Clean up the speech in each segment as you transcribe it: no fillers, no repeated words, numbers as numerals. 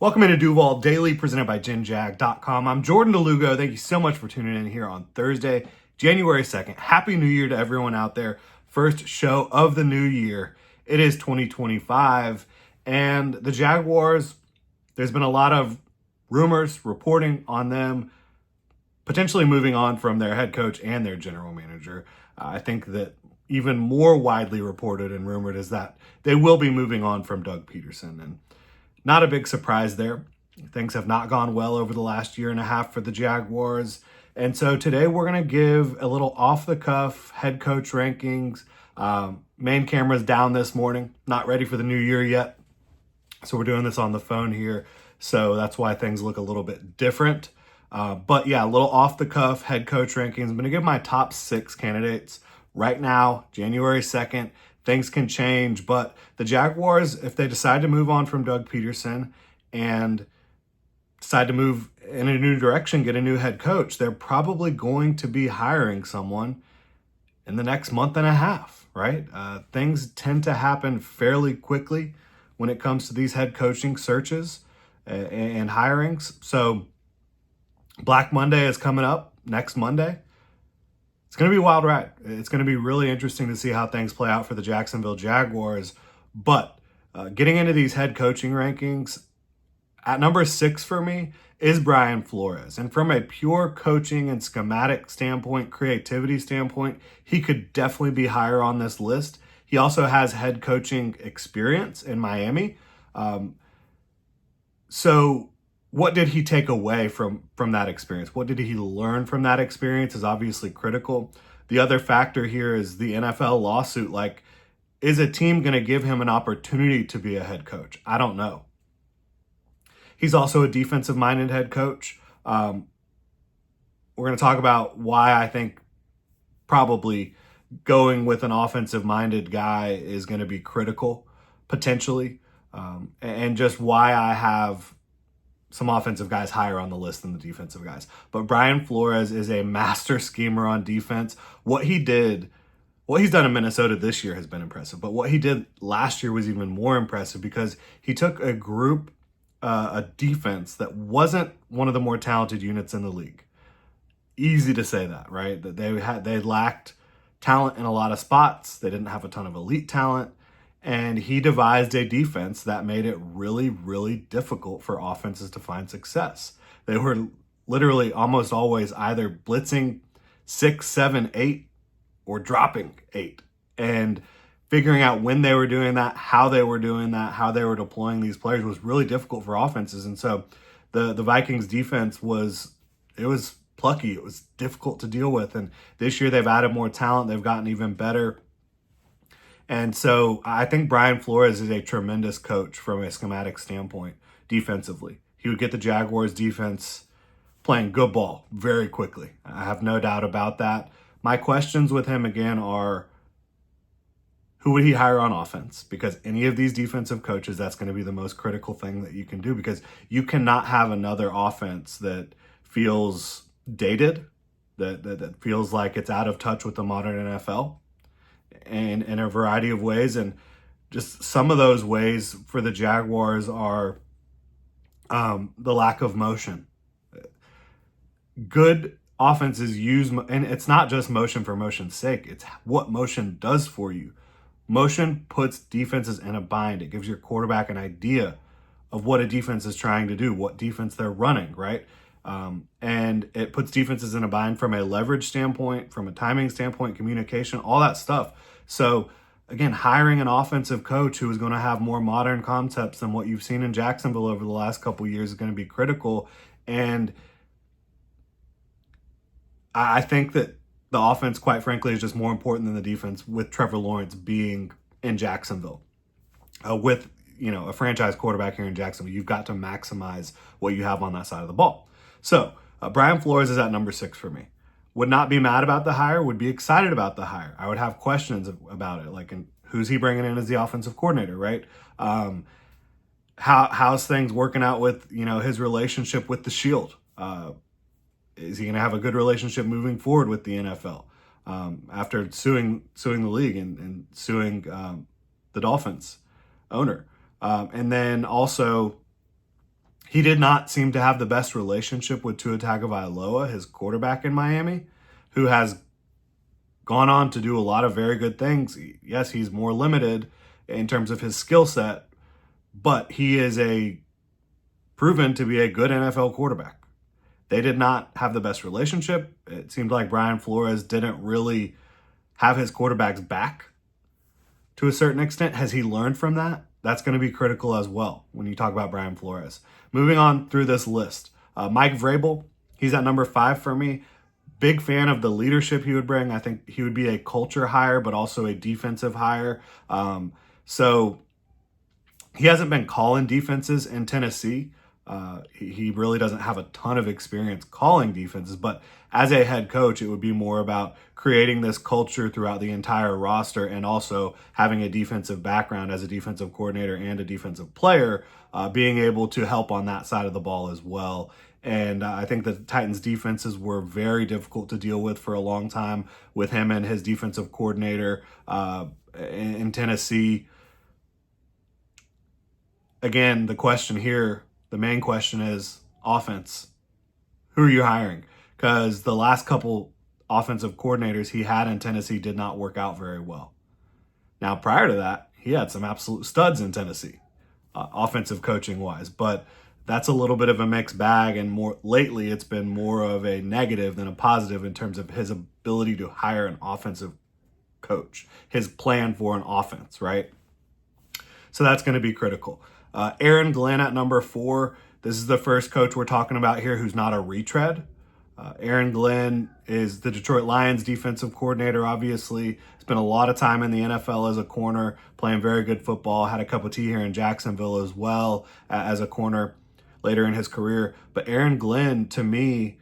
Welcome into Duval Daily, presented by GenJag.com. I'm Jordan DeLugo. Thank you so much for tuning in here on Thursday, January 2nd. Happy New Year to everyone out there. First show of the new year. It is 2025. And the Jaguars, there's been a lot of rumors reporting on them potentially moving on from their head coach and their general manager. I think that even more widely reported and rumored is that they will be moving on from Doug Peterson. And not a big surprise there. Things have not gone well over the last year and a half for the Jaguars. And so today we're going to give a little off-the-cuff head coach rankings. Main camera's down this morning. Not ready for the new year yet. So we're doing this on the phone here. So that's why things look a little bit different. But yeah, a little off-the-cuff head coach rankings. I'm going to give my top 6 candidates right now, January 2nd. Things can change, but the Jaguars, if they decide to move on from Doug Peterson and decide to move in a new direction, get a new head coach, they're probably going to be hiring someone in the next month and a half, right? Things tend to happen fairly quickly when it comes to these head coaching searches and hirings. So Black Monday is coming up next Monday. It's going to be a wild ride. It's going to be really interesting to see how things play out for the Jacksonville Jaguars. But getting into these head coaching rankings, at number 6 for me is Brian Flores. And from a pure coaching and schematic standpoint, creativity standpoint, he could definitely be higher on this list. He also has head coaching experience in Miami. So what did he take away from that experience? What did he learn from that experience is obviously critical. The other factor here is the NFL lawsuit. Like, is a team going to give him an opportunity to be a head coach? I don't know. He's also a defensive-minded head coach. We're going to talk about why I think probably going with an offensive-minded guy is going to be critical, potentially, and just why I have some offensive guys higher on the list than the defensive guys. But Brian Flores is a master schemer on defense. What he's done in Minnesota this year has been impressive. But what he did last year was even more impressive because he took a group, a defense that wasn't one of the more talented units in the league. Easy to say that, right? That they lacked talent in a lot of spots. They didn't have a ton of elite talent. And he devised a defense that made it really, really difficult for offenses to find success. They were literally almost always either blitzing 6, 7, 8 or dropping 8. And figuring out when they were doing that, how they were doing that, how they were deploying these players was really difficult for offenses. And so the Vikings defense was plucky. It was difficult to deal with. And this year they've added more talent. They've gotten even better. And so I think Brian Flores is a tremendous coach from a schematic standpoint defensively. He would get the Jaguars defense playing good ball very quickly. I have no doubt about that. My questions with him again are, who would he hire on offense? Because any of these defensive coaches, that's going to be the most critical thing that you can do, because you cannot have another offense that feels dated, that feels like it's out of touch with the modern NFL. And in a variety of ways. And just some of those ways for the Jaguars are the lack of motion. Good offenses use, and it's not just motion for motion's sake, it's what motion does for you. Motion puts defenses in a bind. It gives your quarterback an idea of what a defense is trying to do, what defense they're running, right? And it puts defenses in a bind from a leverage standpoint, from a timing standpoint, communication, all that stuff. So again, hiring an offensive coach who is going to have more modern concepts than what you've seen in Jacksonville over the last couple of years is going to be critical. And I think that the offense, quite frankly, is just more important than the defense with Trevor Lawrence being in Jacksonville. With a franchise quarterback here in Jacksonville, you've got to maximize what you have on that side of the ball. So Brian Flores is at number 6 for me. Would not be mad about the hire, would be excited about the hire. I would have questions about it, like who's he bringing in as the offensive coordinator, right? How's things working out with his relationship with the Shield? Is he going to have a good relationship moving forward with the NFL after suing the league and suing the Dolphins owner? And then also He did not seem to have the best relationship with Tua Tagovailoa, his quarterback in Miami, who has gone on to do a lot of very good things. Yes, he's more limited in terms of his skill set, but he is a proven to be a good NFL quarterback. They did not have the best relationship. It seemed like Brian Flores didn't really have his quarterback's back to a certain extent. Has he learned from that? That's going to be critical as well when you talk about Brian Flores. Moving on through this list, Mike Vrabel, he's at number 5 for me. Big fan of the leadership he would bring. I think he would be a culture hire, but also a defensive hire. So he hasn't been calling defenses in Tennessee. He really doesn't have a ton of experience calling defenses, but as a head coach, it would be more about creating this culture throughout the entire roster and also having a defensive background as a defensive coordinator and a defensive player, being able to help on that side of the ball as well. And I think the Titans' defenses were very difficult to deal with for a long time with him and his defensive coordinator in Tennessee. Again, the question here, the main question is offense. Who are you hiring? Because the last couple offensive coordinators he had in Tennessee did not work out very well. Now, prior to that, he had some absolute studs in Tennessee, offensive coaching wise, but that's a little bit of a mixed bag. And more lately, it's been more of a negative than a positive in terms of his ability to hire an offensive coach, his plan for an offense, right? So that's going to be critical. Aaron Glenn at number 4. This is the first coach we're talking about here who's not a retread. Aaron Glenn is the Detroit Lions defensive coordinator, obviously. Spent a lot of time in the NFL as a corner, playing very good football. Had a cup of tea here in Jacksonville as well as a corner later in his career. But Aaron Glenn, to me,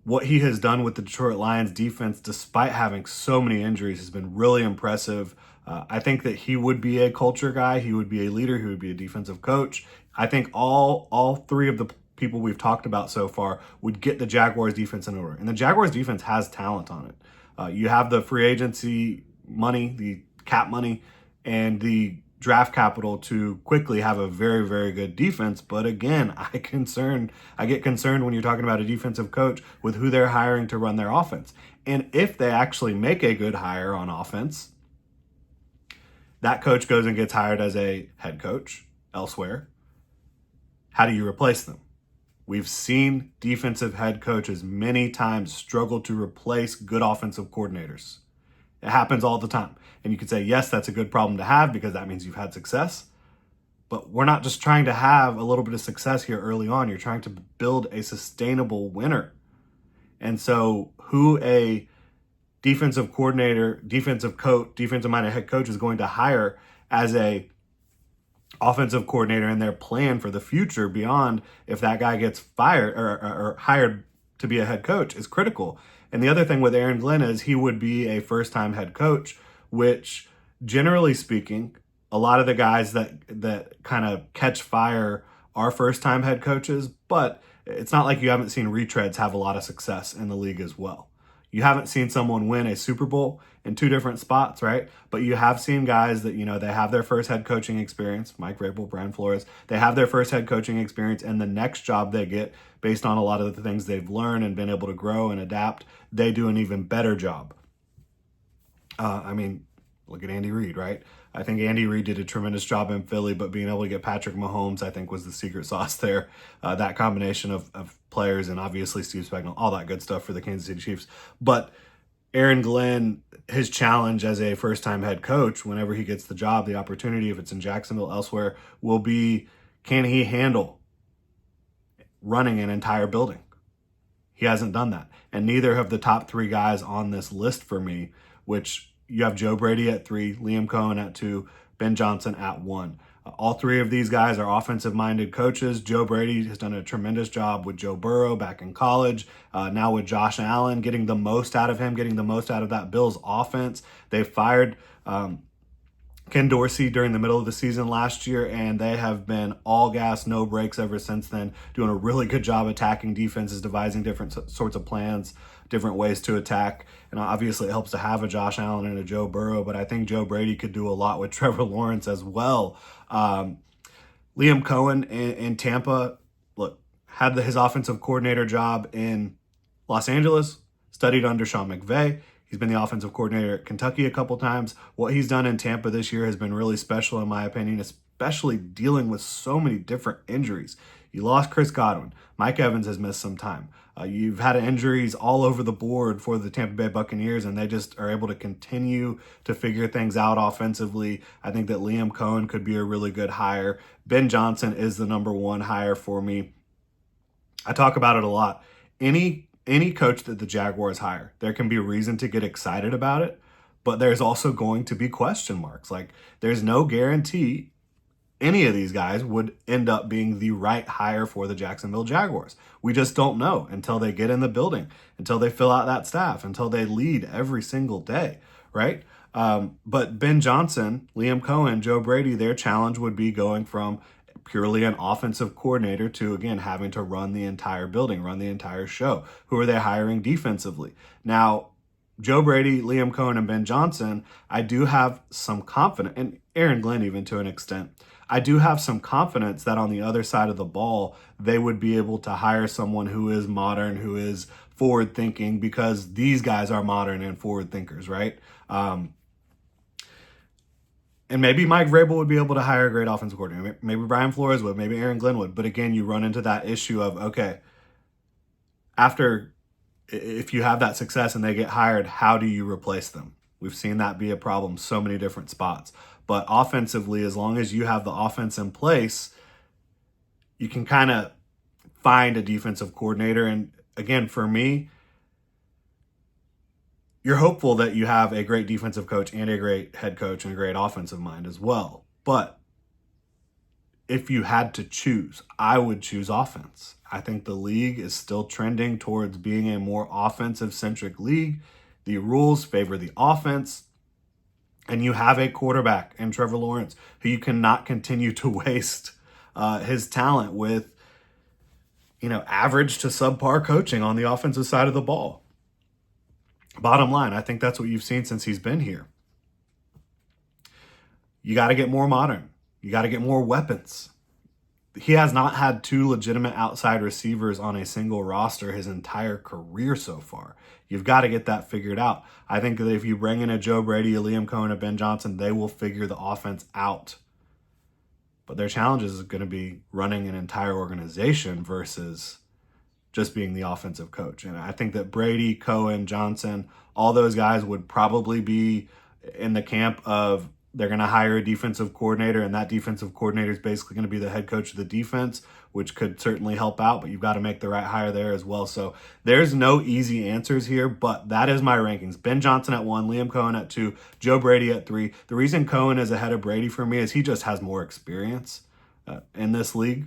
what he has done with the Detroit Lions defense, despite having so many injuries, has been really impressive. I think that he would be a culture guy. He would be a leader. He would be a defensive coach. I think all 3 of the people we've talked about so far would get the Jaguars defense in order. And the Jaguars defense has talent on it. You have the free agency money, the cap money, and the draft capital to quickly have a very, very good defense. But again, I get concerned when you're talking about a defensive coach with who they're hiring to run their offense. And if they actually make a good hire on offense, that coach goes and gets hired as a head coach elsewhere. How do you replace them? We've seen defensive head coaches many times struggle to replace good offensive coordinators. It happens all the time. And you could say, yes, that's a good problem to have because that means you've had success. But we're not just trying to have a little bit of success here early on. You're trying to build a sustainable winner. And so who a defensive coordinator, defensive coach, defensive-minded head coach is going to hire as a offensive coordinator in their plan for the future beyond if that guy gets fired or hired to be a head coach is critical. And the other thing with Aaron Glenn is he would be a first-time head coach, which generally speaking, a lot of the guys that kind of catch fire are first-time head coaches, but it's not like you haven't seen retreads have a lot of success in the league as well. You haven't seen someone win a Super Bowl in 2 different spots, right? But you have seen guys that, they have their first head coaching experience, Mike Vrabel, Brian Flores, they have their first head coaching experience, and the next job they get, based on a lot of the things they've learned and been able to grow and adapt, they do an even better job. Look at Andy Reid, right? I think Andy Reid did a tremendous job in Philly, but being able to get Patrick Mahomes, I think, was the secret sauce there. That combination of players and obviously Steve Spagnuolo, all that good stuff for the Kansas City Chiefs. But Aaron Glenn, his challenge as a first-time head coach, whenever he gets the job, the opportunity, if it's in Jacksonville, elsewhere, will be, can he handle running an entire building? He hasn't done that. And neither have the top 3 guys on this list for me, which you have Joe Brady at 3, Liam Cohen at 2, Ben Johnson at 1. All 3 of these guys are offensive-minded coaches. Joe Brady has done a tremendous job with Joe Burrow back in college. Now with Josh Allen, getting the most out of him, getting the most out of that Bills offense. They fired Ken Dorsey during the middle of the season last year, and they have been all gas, no brakes ever since then, doing a really good job attacking defenses, devising different sorts of plans, different ways to attack. And obviously it helps to have a Josh Allen and a Joe Burrow, but I think Joe Brady could do a lot with Trevor Lawrence as well. Liam Cohen in Tampa, had his offensive coordinator job in Los Angeles, studied under Sean McVay. He's been the offensive coordinator at Kentucky a couple times. What he's done in Tampa this year has been really special, in my opinion, especially dealing with so many different injuries. You lost Chris Godwin. Mike Evans has missed some time. You've had injuries all over the board for the Tampa Bay Buccaneers, and they just are able to continue to figure things out offensively. I think that Liam Cohen could be a really good hire. Ben Johnson is the number one hire for me. I talk about it a lot. Any coach that the Jaguars hire, there can be a reason to get excited about it, but there's also going to be question marks. Like, there's no guarantee any of these guys would end up being the right hire for the Jacksonville Jaguars. We just don't know until they get in the building, until they fill out that staff, until they lead every single day, right? But Ben Johnson, Liam Cohen, Joe Brady, their challenge would be going from purely an offensive coordinator to, again, having to run the entire building, run the entire show. Who are they hiring defensively? Now, Joe Brady, Liam Cohen, and Ben Johnson, I do have some confidence, and Aaron Glenn even to an extent, I do have some confidence that on the other side of the ball, they would be able to hire someone who is modern, who is forward thinking, because these guys are modern and forward thinkers, right? And maybe Mike Vrabel would be able to hire a great offensive coordinator. Maybe Brian Flores would. Maybe Aaron Glenn would. But again, you run into that issue of, okay, if you have that success and they get hired, how do you replace them? We've seen that be a problem so many different spots. But offensively, as long as you have the offense in place, you can kind of find a defensive coordinator. And again, for me, you're hopeful that you have a great defensive coach and a great head coach and a great offensive mind as well. But if you had to choose, I would choose offense. I think the league is still trending towards being a more offensive-centric league. The rules favor the offense. And you have a quarterback in Trevor Lawrence who you cannot continue to waste his talent with, average to subpar coaching on the offensive side of the ball. Bottom line, I think that's what you've seen since he's been here. You got to get more modern. You got to get more weapons. He has not had two legitimate outside receivers on a single roster his entire career so far. You've got to get that figured out. I think that if you bring in a Joe Brady, a Liam Cohen, a Ben Johnson, they will figure the offense out. But their challenge is going to be running an entire organization versus just being the offensive coach. And I think that Brady, Cohen, Johnson, all those guys would probably be in the camp of they're going to hire a defensive coordinator, and that defensive coordinator is basically going to be the head coach of the defense, which could certainly help out, but you've got to make the right hire there as well. So there's no easy answers here, but that is my rankings. Ben Johnson at 1, Liam Cohen at 2, Joe Brady at 3. The reason Cohen is ahead of Brady for me is he just has more experience in this league.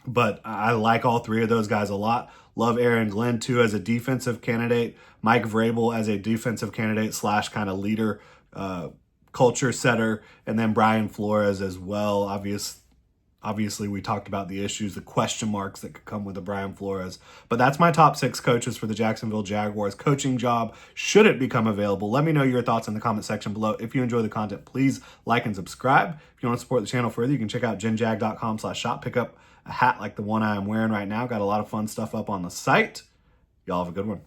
But I like all three of those guys a lot. Love Aaron Glenn, too, as a defensive candidate. Mike Vrabel as a defensive candidate / kind of leader, culture setter. And then Brian Flores as well. Obviously, we talked about the issues, the question marks that could come with the Brian Flores. But that's my top 6 coaches for the Jacksonville Jaguars coaching job, should it become available. Let me know your thoughts in the comment section below. If you enjoy the content, please like and subscribe. If you want to support the channel further, you can check out genjag.com/shop. Pick up a hat like the one I am wearing right now. Got a lot of fun stuff up on the site. Y'all have a good one.